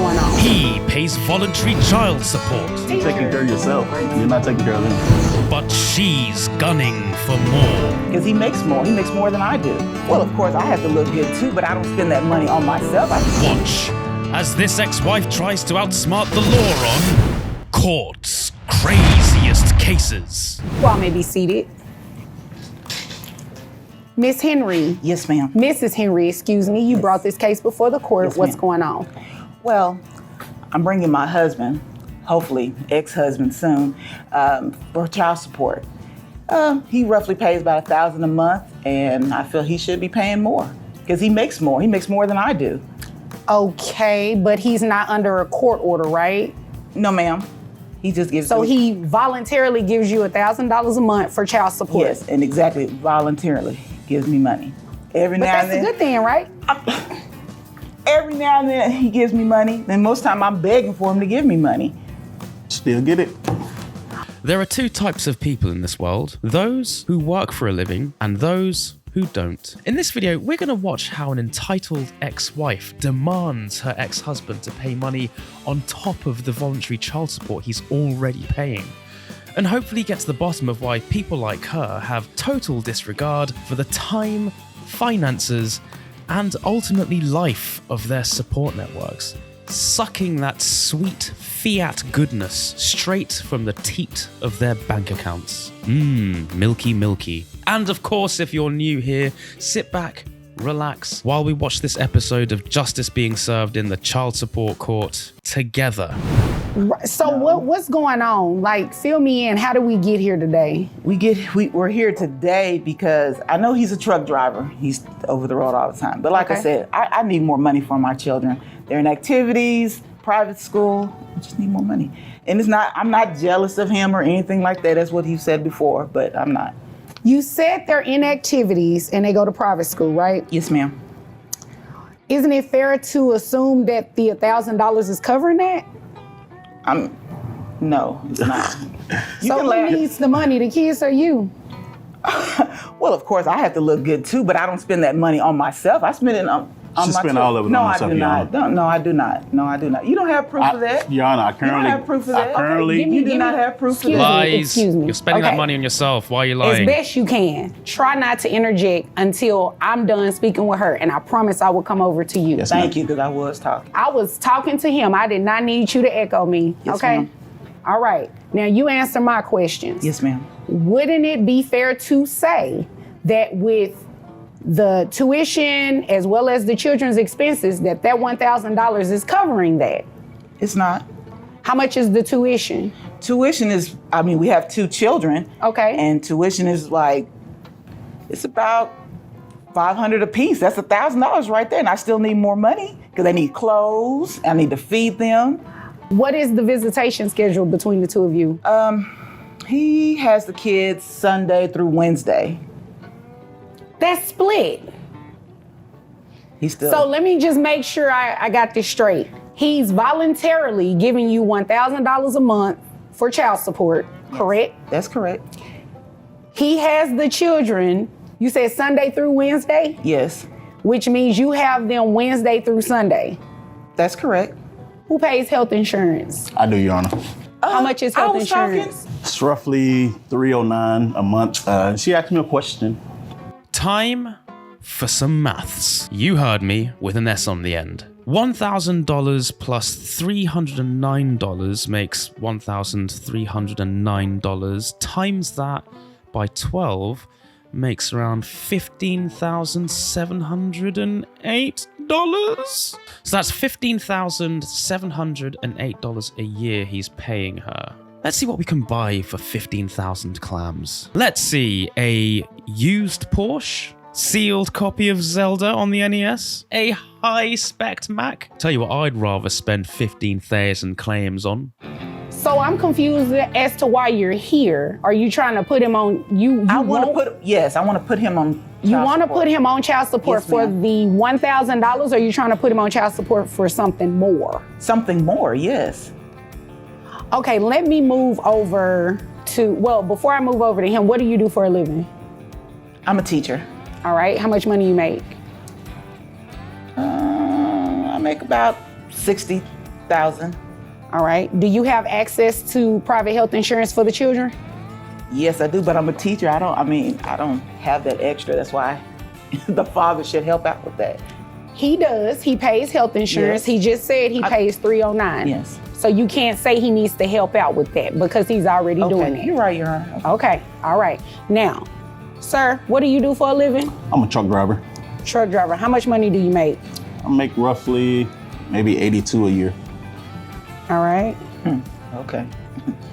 going on? He pays voluntary child support. You're taking care of yourself. You're not taking care of them. But she's gunning for more. Because he makes more. He makes more than I do. Well, of course, I have to look good too, but I don't spend that money on myself. Watch as this ex-wife tries to outsmart the law on Court's craziest cases. Y'all may be seated. Miss Henry. Yes, ma'am. Mrs. Henry, excuse me. You brought this case before the court. Yes, What's ma'am. going on? Well, I'm bringing my husband, hopefully ex-husband soon, for child support. He roughly pays about $1,000 a month, and I feel he should be paying more because he makes more. He makes more than I do. Okay, but he's not under a court order, right? No, ma'am. He just gives So me. he voluntarily gives you $1,000 a month for child support. Yes, and exactly, voluntarily gives me money. Every But now that's and a then. good thing, right? Every now and then he gives me money. Then most time I'm begging for him to give me money. Still get it. There are two types of people in this world: those who work for a living and those who don't. In this video, we're going to watch how an entitled ex-wife demands her ex-husband to pay money on top of the voluntary child support he's already paying, and hopefully get to the bottom of why people like her have total disregard for the time, finances, and ultimately life of their support networks, sucking that sweet fiat goodness straight from the teat of their bank accounts. Milky milky. And of course, if you're new here, sit back, relax, while we watch this episode of justice being served in the child support court together. So what's going on? Like, fill me in. How did we get here today? We're here today because I know he's a truck driver. He's over the road all the time. But like I Okay. said, I need more money for my children. They're in activities, private school. I just need more money. And I'm not jealous of him or anything like that. That's what he said before, but I'm not. You said they're in activities and they go to private school, right? Yes, ma'am. Isn't it fair to assume that the $1,000 is covering that? No, it's not. You So can who laugh. needs the money, the kids or you? Well, of course, I have to look good too, but I don't spend that money on myself. I spend it on She my spend all of it no, on herself, I do Your not. Honor. No, I do not. No, I do not. You don't have proof of that. Your Honor, I You don't currently, have proof of that. Give You do not have proof of excuse that. me, Lies. excuse me. You're spending that Okay. money on yourself. Why are you As lying? best you can. Try not to interject until I'm done speaking with her, and I promise I will come over to you. Yes, Thank you, because I was talking. I was talking to him. I did not need you to echo me. Yes, okay? ma'am. All right. Now you answer my questions. Yes, ma'am. Wouldn't it be fair to say that with the tuition as well as the children's expenses, that $1,000 is covering that? It's not. How much is the tuition? Tuition is, we have 2 children. Okay. And tuition is it's about $500 a piece. That's $1,000 right there. And I still need more money because I need clothes. I need to feed them. What is the visitation schedule between the two of you? He has the kids Sunday through Wednesday. That's split. He's still. So let me just make sure I got this straight. He's voluntarily giving you $1,000 a month for child support, correct? That's correct. He has the children, you said Sunday through Wednesday, Yes, which means you have them Wednesday through Sunday. that's correct. Who pays health insurance? I do, Your Honor. How much is I health was insurance? It's roughly $309 a month. She asked me a question. Time for some maths. You heard me, with an S on the end. $1,000 plus $309 makes $1,309. Times that by 12 makes around $15,708. So that's $15,708 a year he's paying her. Let's see what we can buy for 15,000 clams. Let's see, a used Porsche, sealed copy of Zelda on the NES, a high-spec Mac. Tell you what, I'd rather spend 15,000 clams on. So I'm confused as to why you're here. Are you trying to put him on, I want to put him on. You want to put him on child support Yes, for ma'am. the $1,000, or are you trying to put him on child support for something more? Something more, yes. Okay, let me move over to, before I move over to him, what do you do for a living? I'm a teacher. All right, how much money you make? I make about 60 1,000. All right. Do you have access to private health insurance for the children? Yes, I do, but I'm a teacher. I don't have that extra. That's why the father should help out with that. He does. He pays health insurance. Yes. He just said he pays $309. Yes. So you can't say he needs to help out with that because he's already doing it. You're right, Your Honor. Okay. All right. Now, sir, what do you do for a living? I'm a truck driver. Truck driver. How much money do you make? I make roughly maybe 82 a year. All right. Okay.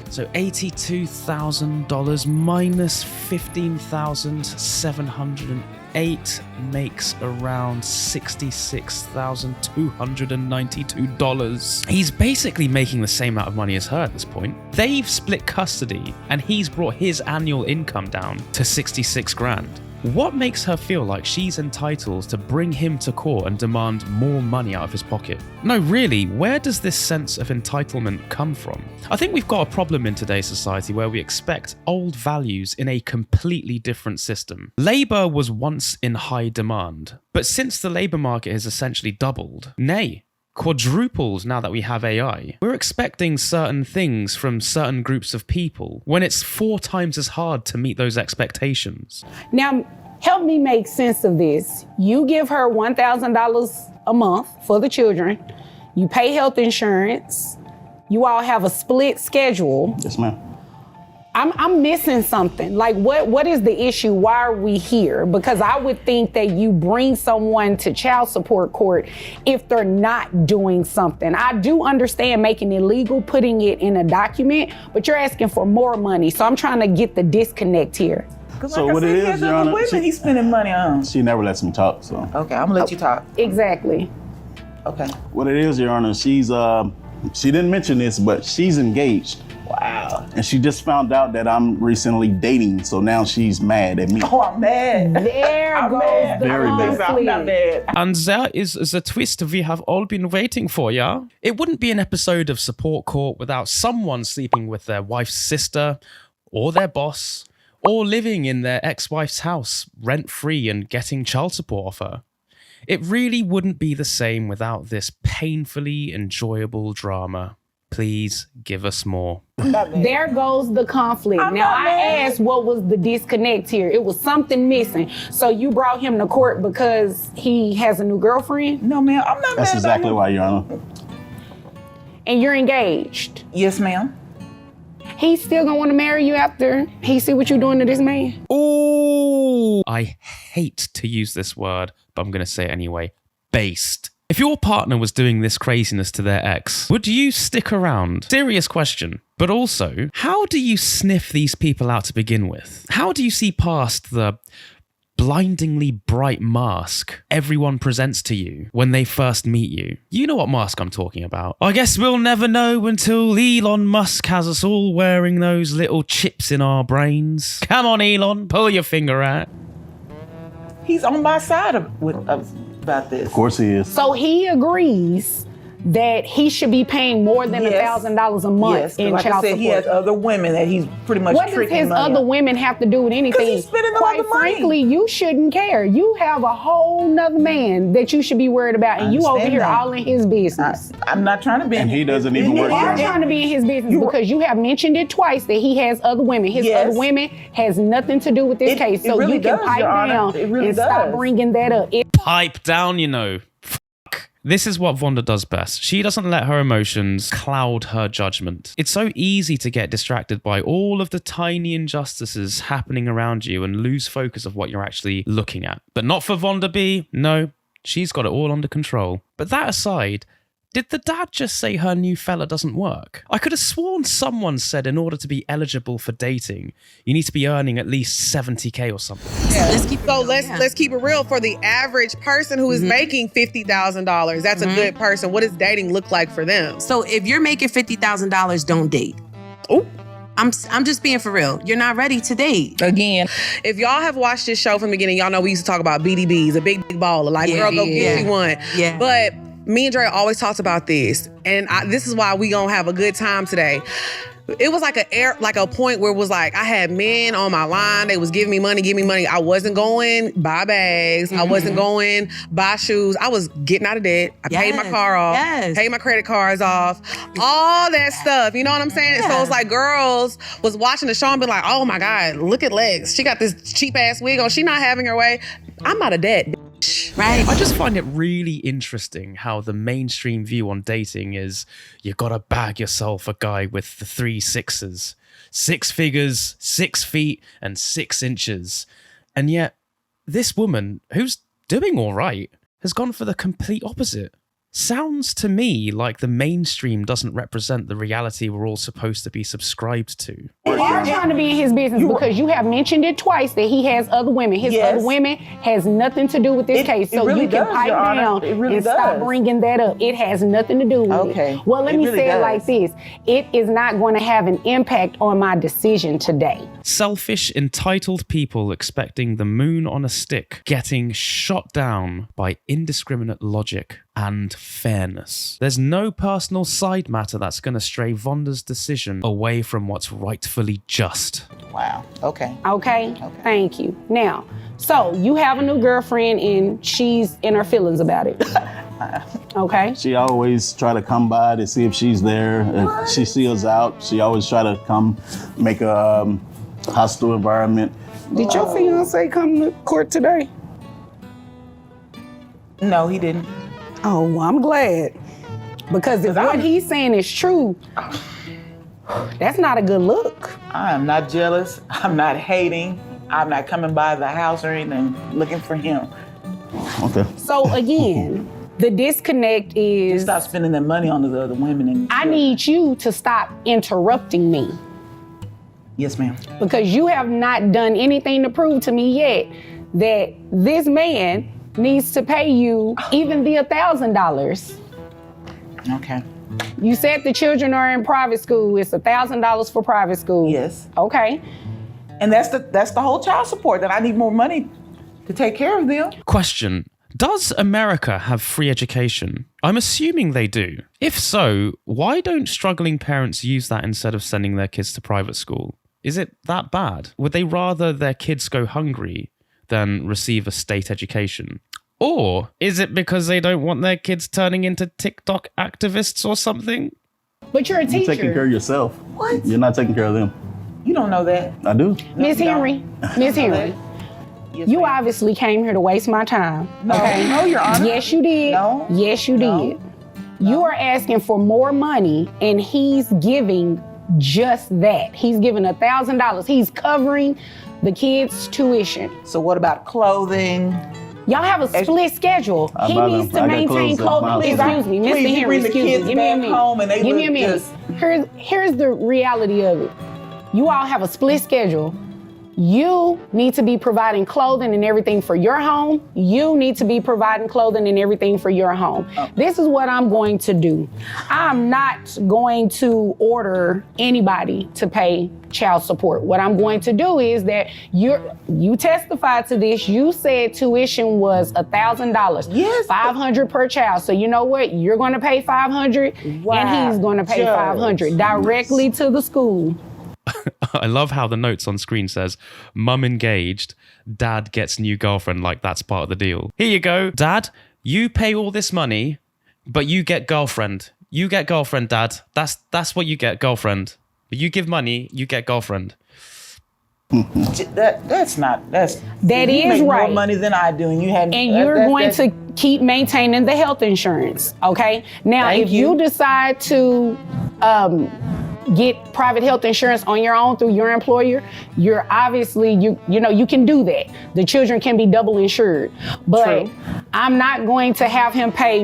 So $82,000 minus $15,708 makes around $66,292. He's basically making the same amount of money as her at this point. They've split custody and he's brought his annual income down to 66 grand. What makes her feel like she's entitled to bring him to court and demand more money out of his pocket? No, really, where does this sense of entitlement come from? I think we've got a problem in today's society where we expect old values in a completely different system. Labour was once in high demand, but since the labour market has essentially doubled, nay, quadrupled now that we have AI, we're expecting certain things from certain groups of people when it's 4 times as hard to meet those expectations. Now, help me make sense of this. You give her $1,000 a month for the children. You pay health insurance. You all have a split schedule. Yes, ma'am. I'm missing something. Like, what is the issue? Why are we here? Because I would think that you bring someone to child support court if they're not doing something. I do understand making it legal, putting it in a document, but you're asking for more money. So I'm trying to get the disconnect here. So what it is, Your Honor, he's spending money on. she never lets me talk, so. Okay, I'm gonna let you talk. Exactly. Okay. What it is, Your Honor, she didn't mention this, but she's engaged. Wow. And she just found out that I'm recently dating, so now she's mad at me. Oh, I'm mad. There I'm goes mad. the Very bad. I'm not conflict. mad. And there is the twist we have all been waiting for, yeah? It wouldn't be an episode of Support Court without someone sleeping with their wife's sister, or their boss, or living in their ex-wife's house rent-free and getting child support off her. It really wouldn't be the same without this painfully enjoyable drama. Please give us more. There goes the conflict. Now, I asked what was the disconnect here. It was something missing. So you brought him to court because he has a new girlfriend? No, ma'am, I'm not That's mad exactly about why, Your Honor. And you're engaged. Yes, ma'am. He's still gonna want to marry you after he see what you're doing to this man? Ooh! I hate to use this word, but I'm going to say it anyway. Based. If your partner was doing this craziness to their ex, would you stick around? Serious question. But also, how do you sniff these people out to begin with? How do you see past the blindingly bright mask everyone presents to you when they first meet you? You know what mask I'm talking about. I guess we'll never know until Elon Musk has us all wearing those little chips in our brains. Come on, Elon, pull your finger out. He's on my side about this. Of course he is. So he agrees that he should be paying more than $1,000 a month Yes, in like child I said, support. he has other women that he's pretty much What does tricking his money other on. women have to do with anything? he's spending a lot Quite of money. frankly, you shouldn't care. You have a whole nother man that you should be worried about, and you over understand here that. all in his business. I'm not trying to be. And he doesn't even You work are there. trying to be in his business because you have mentioned it twice that he has other women. His Yes. other women has nothing to do with this case. it So really you can does, pipe Your Honor. down It really and stop does. bringing that up. Pipe down, you know. This is what Vonda does best. She doesn't let her emotions cloud her judgment. It's so easy to get distracted by all of the tiny injustices happening around you and lose focus of what you're actually looking at. But not for Vonda B. No, she's got it all under control. But that aside, did the dad just say her new fella doesn't work? I could have sworn someone said in order to be eligible for dating, you need to be earning at least 70K or something. Let's keep it real. For the average person who is making $50,000, that's a good person. What does dating look like for them? So if you're making $50,000, don't date. Oh. I'm just being for real. You're not ready to date. Again, if y'all have watched this show from the beginning, y'all know we used to talk about BDBs, a big baller. Like, Yeah, girl, go yeah. get you one. Yeah. But me and Dre always talked about this, and this is why we gonna have a good time today. it was like a point where it was like I had men on my line. They was giving me money. I wasn't going buy bags. I wasn't going buy shoes. I was getting out of debt. I paid my car off. Paid my credit cards off. All that stuff. You know what I'm saying? So it's like girls was watching the show and be like, oh my God, look at Lex. She got this cheap ass wig on. She not having her way. I'm out of debt. Right. I just find it really interesting how the mainstream view on dating is you gotta bag yourself a guy with the 3 6s, 6 figures, 6 feet, and 6 inches. And yet, this woman, who's doing all right, has gone for the complete opposite. Sounds to me like the mainstream doesn't represent the reality we're all supposed to be subscribed to. You are trying to be in his business because you have mentioned it twice that he has other women. His other women has nothing to do with this case. So really you can does, pipe Your Honor. down It really and stop does. bringing that up. It has nothing to do with it. Well, let me say it like this. It is not going to have an impact on my decision today. Selfish, entitled people expecting the moon on a stick, getting shot down by indiscriminate logic and fairness. There's no personal side matter that's going to stray Vonda's decision away from what's rightfully just. Wow. Okay. Okay? Thank you. Now, so you have a new girlfriend and she's in her feelings about it. Okay? She always try to come by to see if she's there. If she sees us out, she always try to come make a hostile environment. Did your fiance come to court today? No, he didn't. Oh, well, I'm glad. Because if what he's saying is true, that's not a good look. I am not jealous. I'm not hating. I'm not coming by the house or anything looking for him. Okay. So again, the disconnect is Stop spending that money on the other women. And I need you to stop interrupting me Yes, ma'am. because you have not done anything to prove to me yet that this man needs to pay you even the $1,000. Okay. You said the children are in private school. It's $1,000 for private school. Yes. Okay. And that's the whole child support, that I need more money to take care of them. Question. Does America have free education? I'm assuming they do. If so, why don't struggling parents use that instead of sending their kids to private school? Is it that bad? Would they rather their kids go hungry than receive a state education? Or is it because they don't want their kids turning into TikTok activists or something? But you're a teacher. You're taking care of yourself. What? You're not taking care of them. You don't know that. I do. Miss you Henry, Miss Henry, Yes, you ma'am. obviously came here to waste my time. No, Okay? no, Your Honor. Yes, you did. No. Yes, you No. did. You are asking for more money, and he's giving just that. He's giving $1,000. He's covering the kids' tuition. So what about clothing? Y'all have a split schedule. I He buy needs them. to I got maintain clothes at my clothing. house. Excuse me, Please, Mr. you Henry, bring the excuse me. kids Give me a back minute. home and they Give me look a minute. just- Here's the reality of it. You all have a split schedule. You need to be providing clothing and everything for your home. You need to be providing clothing and everything for your home. This is what I'm going to do. I'm not going to order anybody to pay child support. What I'm going to do is that you testified to this. You said tuition was $1,000. Yes. $500 per child. So you know what? You're going to pay $500 Wow. and he's going to pay Judge. $500 directly to the school. I love how the notes on screen says, mum engaged, dad gets new girlfriend, like that's part of the deal. Here you go, dad, you pay all this money, but you get girlfriend. You get girlfriend, dad. That's what you get, girlfriend. But you give money, you get girlfriend. That is is make right. more money than I do, and you had. And you're going to keep maintaining the health insurance, okay? Now, Thank if you decide to get private health insurance on your own through your employer, you're obviously, you can do that. The children can be double insured. But True. I'm not going to have him pay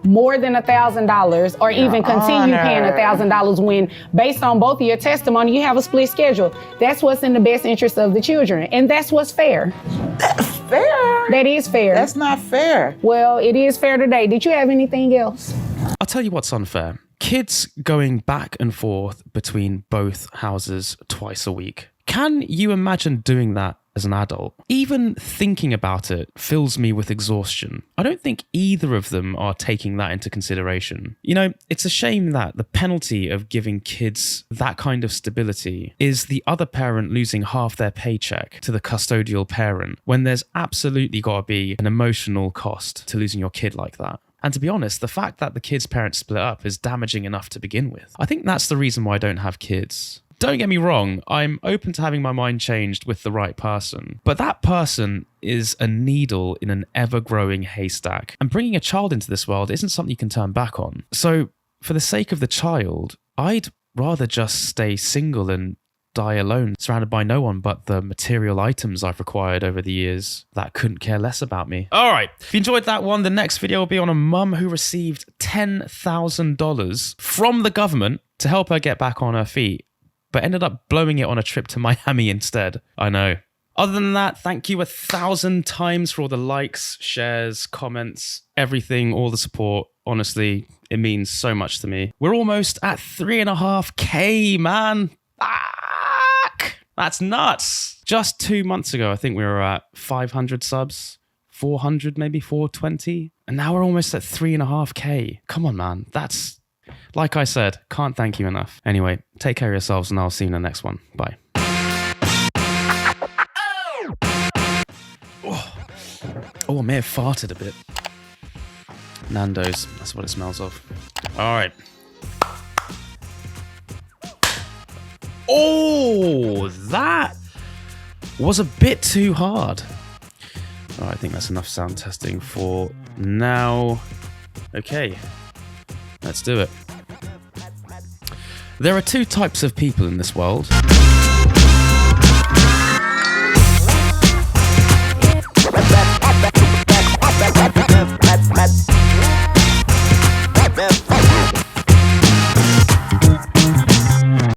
more than $1,000 or even continue paying $1,000 when, based on both of your testimony, you have a split schedule. That's what's in the best interest of the children. And that's what's fair. That's fair. That is fair. That's not fair. Well, it is fair today. Did you have anything else? I'll tell you what's unfair. Kids going back and forth between both houses twice a week. Can you imagine doing that as an adult. Even thinking about it fills me with exhaustion. I don't think either of them are taking that into consideration. You know, it's a shame that the penalty of giving kids that kind of stability is the other parent losing half their paycheck to the custodial parent, when there's absolutely got to be an emotional cost to losing your kid like that. And to be honest, the fact that the kid's parents split up is damaging enough to begin with. I think that's the reason why I don't have kids. Don't get me wrong, I'm open to having my mind changed with the right person. But that person is a needle in an ever-growing haystack. And bringing a child into this world isn't something you can turn back on. So, for the sake of the child, I'd rather just stay single and die alone, surrounded by no one but the material items I've acquired over the years that couldn't care less about me. All right, if you enjoyed that one, the next video will be on a mum who received $10,000 from the government to help her get back on her feet, but ended up blowing it on a trip to Miami instead. I know. Other than that, thank you 1,000 times for all the likes, shares, comments, everything, all the support. Honestly, it means so much to me. We're almost at 3.5K, man. That's nuts. Just 2 months ago, I think we were at 500 subs, 400 maybe, 420. And now we're almost at 3.5K. Come on, man. That's, like I said, can't thank you enough. Anyway, take care of yourselves and I'll see you in the next one. Bye. Oh, I may have farted a bit. Nando's, that's what it smells of. All right. Oh, that was a bit too hard. All right, I think that's enough sound testing for now. Okay, let's do it. There are two types of people in this world.